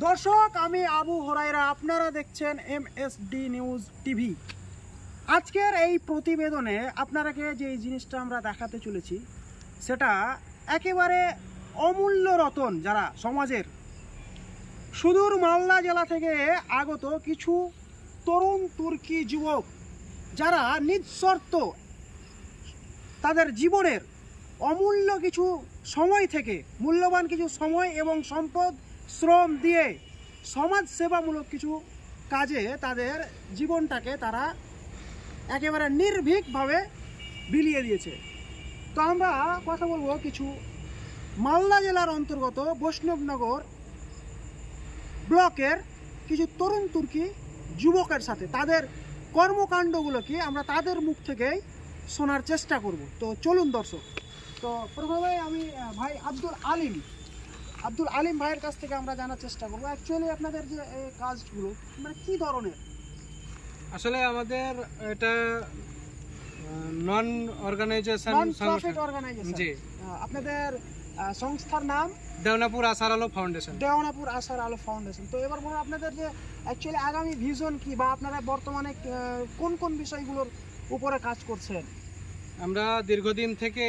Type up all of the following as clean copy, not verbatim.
দর্শক, আমি আবু হুরায়রা, আপনারা দেখছেন MSD নিউজ টিভি। আজকের এই প্রতিবেদনে আপনারাকে যে জিনিসটা আমরা দেখাতে চলেছি সেটা একেবারে অমূল্য রতন, যারা সমাজের সুদূর মালদা জেলা থেকে আগত কিছু তরুণ তুর্কি যুবক, যারা নিঃশর্ত তাদের জীবনের অমূল্য কিছু সময় থেকে মূল্যবান কিছু সময় এবং সম্পদ শ্রম দিয়ে সমাজ সেবামূলক কিছু কাজে তাদের জীবনটাকে তারা একেবারে নির্ভীকভাবে বিলিয়ে দিয়েছে। তো আমরা কথা বলবো কিছু মালদা জেলার অন্তর্গত বৈষ্ণবনগর ব্লকের কিছু তরুণ তুর্কি যুবকের সাথে। তাদের কর্মকাণ্ডগুলো কি আমরা তাদের মুখ থেকেই শোনার চেষ্টা করব। তো চলুন দর্শক। তো প্রথমে আমি ভাই আব্দুল আলিম ভাইয়ের কাছ থেকে আমরা জানার চেষ্টা করবো অ্যাকচুয়ালি আপনাদের যে এই কাজগুলো মানে কি ধরনের। আসলে আমাদের এটা নন অর্গানাইজেশন জি। আপনাদের সংস্থার নাম দেওনাপুর আশার আলো ফাউন্ডেশন। তো এবার বলুন আপনাদের যে অ্যাকচুয়ালি আগামী ভিশন কি, বা আপনারা বর্তমানে কোন কোন বিষয়গুলোর উপরে কাজ করছেন? আমরা দীর্ঘদিন থেকে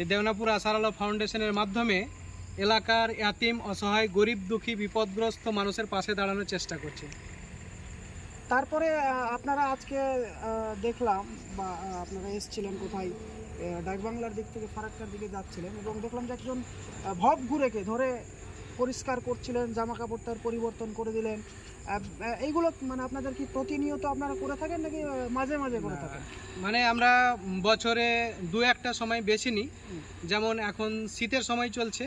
এই দেওনাপুর আশার আলো ফাউন্ডেশনের মাধ্যমে এলাকার ইয়াতিম, অসহায়, গরিব, দুঃখী, বিপদগ্রস্ত মানুষের পাশে দাঁড়ানোর চেষ্টা করছি। তারপরে আপনারা আজকে দেখলাম বা আপনারা এসেছিলেন কোথায়, ডাকবাংলার দিক থেকে ফারাক্কার দিকে যাচ্ছিলেন এবং দেখলাম যে একজন ভব ঘুরেকে ধরে পরিষ্কার করছিলেন, জামা কাপড় তার পরিবর্তন করে দিলেন। এইগুলো মানে আপনাদের কি প্রতিনিয়ত আপনারা করে থাকেন নাকি মাঝে মাঝে করে থাকেন? মানে আমরা বছরে দু একটা সময় বেশি নিই। যেমন এখন শীতের সময় চলছে,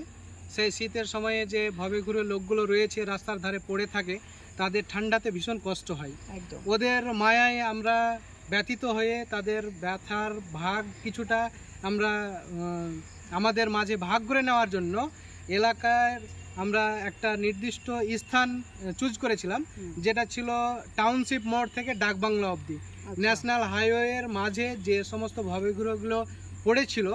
সেই শীতের সময়ে যে ভবে ঘুরে লোকগুলো রয়েছে রাস্তার ধারে পড়ে থাকে, তাদের ঠান্ডাতে ভীষণ কষ্ট হয়। একদম ওদের মায়ায় আমরা ব্যথিত হয়ে তাদের ব্যথার ভাগ কিছুটা আমরা আমাদের মাঝে ভাগ করে নেওয়ার জন্য এলাকার আমরা একটা নির্দিষ্ট স্থান চুজ করেছিলাম, যেটা ছিল টাউনশিপ মোড় থেকে ডাকবাংলা অবধি। ন্যাশনাল হাইওয়ের মাঝে যে সমস্ত ভবঘুরেগুলো পড়েছিল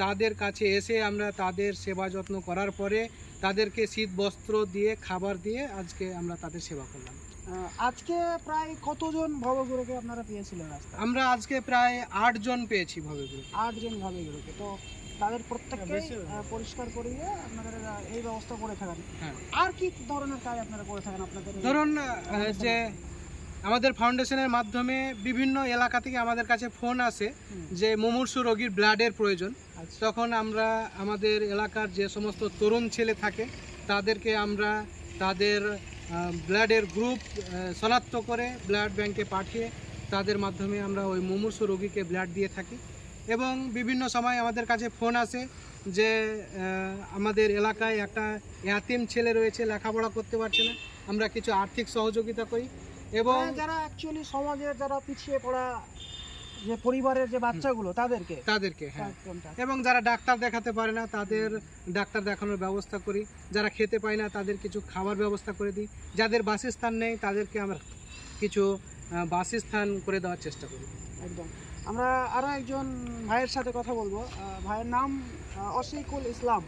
তাদের কাছে এসে আমরা তাদের সেবা যত্ন করার পরে তাদেরকে শীত বস্ত্র দিয়ে, খাবার দিয়ে আজকে আমরা তাদের সেবা করলাম। আজকে প্রায় কতজন ভবঘুরেকে আপনারা পেয়েছিলেন? আমরা আজকে প্রায় 8 জন পেয়েছি ভবঘুরে। 8 জন ভবঘুরেকে। তো তাদের প্রত্যেককে পরিষ্কার করিয়ে আপনাদের এই ব্যবস্থা করে থাকেন। আর কি ধরনের কাজ আপনারা করে থাকেন? আপনাদের ধরুন যে আমাদের ফাউন্ডেশনের মাধ্যমে বিভিন্ন এলাকা থেকে আমাদের কাছে ফোন আসে যে মুমূর্ষু রোগীর ব্লাডের প্রয়োজন। তখন আমরা আমাদের এলাকার যে সমস্ত তরুণ ছেলে থাকে তাদেরকে আমরা তাদের ব্লাডের গ্রুপ শনাক্ত করে ব্লাড ব্যাংকে পাঠিয়ে তাদের মাধ্যমে আমরা ওই মুমূর্ষু রোগীকে ব্লাড দিয়ে থাকি। এবং বিভিন্ন সময় আমাদের কাছে ফোন আসে যে আমাদের এলাকায় একটা ইয়াতিম ছেলে রয়েছে, লেখাপড়া করতে পারছে না, আমরা কিছু আর্থিক সহযোগিতা করি। এবং যারা অ্যাকচুয়ালি সমাজের যারা পিছিয়ে পড়া যে পরিবারের যে বাচ্চাগুলো তাদেরকে এবং যারা ডাক্তার দেখাতে পারে না তাদের ডাক্তার দেখানোর ব্যবস্থা করি। যারা খেতে পায় না তাদের কিছু খাবার ব্যবস্থা করে দিই। যাদের বাসস্থান নেই তাদেরকে আমরা কিছু বাসস্থান করে দেওয়ার চেষ্টা করি। একদম। আমরা আরও একজন ভাইয়ের সাথে কথা বলবো। ভাইয়ের নাম অশিকুল ইসলাম।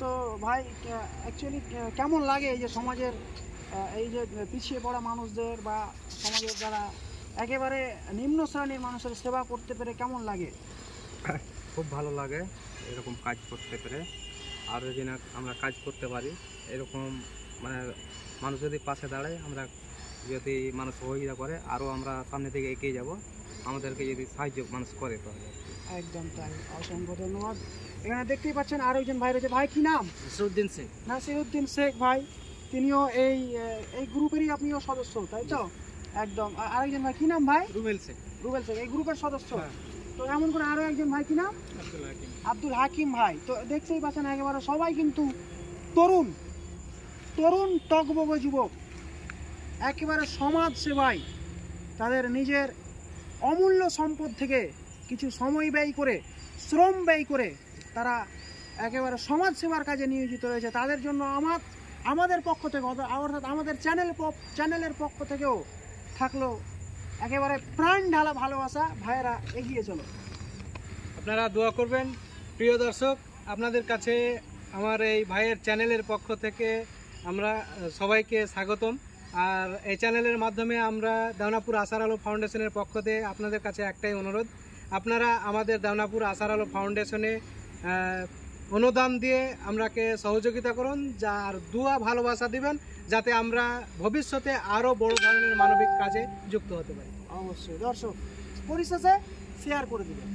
তো ভাই, অ্যাকচুয়ালি কেমন লাগে এই যে সমাজের এই যে পিছিয়ে পড়া মানুষদের বা সমাজের যারা একেবারে নিম্ন শ্রেণীর মানুষের সেবা করতে পেরে কেমন লাগে? খুব ভালো লাগে এরকম কাজ করতে পেরে। আর যদি না আমরা কাজ করতে পারি এরকম, মানে মানুষ যদি পাশে দাঁড়ায়, আমরা যদি মানুষ সহযোগিতা করে আরও আমরা সামনে থেকে এগিয়ে যাব। আমাদেরকে যদি সাহায্য মানুষ করে তাহলে। একদম তাই, অসংখ্য ধন্যবাদ। এখানে দেখতেই পাচ্ছেন আরও একজন ভাই রয়েছে। ভাই কি নাম? নাসিরউদ্দিন শেখ ভাই। তিনিও এই গ্রুপেরই আপনিও সদস্য, তাই তো? একদম। আরেকজন ভাই কি নাম ভাই? রুবেল শেখ এই গ্রুপের সদস্য। তো এমন করে আরো একজন ভাই কি নাম? আব্দুল হাকিম ভাই। তো দেখতেই পাচ্ছেন একেবারে সবাই কিন্তু তরুণ টগবগ যুবক, একেবারে সমাজ সেবায় তাদের নিজের অমূল্য সম্পদ থেকে কিছু সময় ব্যয় করে, শ্রম ব্যয় করে তারা একেবারে সমাজ সেবার কাজে নিয়োজিত রয়েছে। তাদের জন্য আমাদের পক্ষ থেকে, অর্থাৎ আমাদের চ্যানেলের পক্ষ থেকেও থাকলো একেবারে প্রাণ ঢালা ভালোবাসা। ভাইয়েরা এগিয়ে চলো। আপনারা দোয়া করবেন। প্রিয় দর্শক, আপনাদের কাছে আমার এই ভাইয়ের চ্যানেলের পক্ষ থেকে আমরা সবাইকে স্বাগতম। আর এই চ্যানেলের মাধ্যমে আমরা দেওনাপুর আশার আলো ফাউন্ডেশনের পক্ষ থেকে আপনাদের কাছে একটাই অনুরোধ, আপনারা আমাদের দেওনাপুর আশার আলো ফাউন্ডেশনে অনুদান দিয়ে আমরাকে সহযোগিতা করুন, যার দুয়া ভালোবাসা দিবেন, যাতে আমরা ভবিষ্যতে আরও বড় ধরনের মানবিক কাজে যুক্ত হতে পারি। অবশ্যই দর্শক পরিশেষে শেয়ার করে দিবেন।